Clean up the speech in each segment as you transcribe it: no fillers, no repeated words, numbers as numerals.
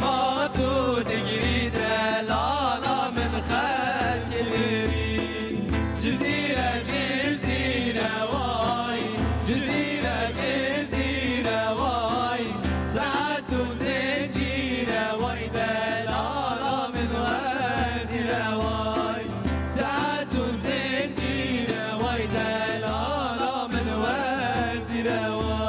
ما تو دگری دلالا من خلق بری جزيرة جزيرة واي جزيرة جزيرة واي ساعة زنجيرة واي دلالا من وزيرة واي ساعة زنجيرة واي دلالا من وزيرة واي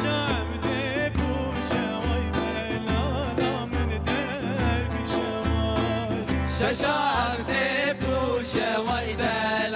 شعب دبو شواي دلالا من درب شواي شعب دبو شواي دلالا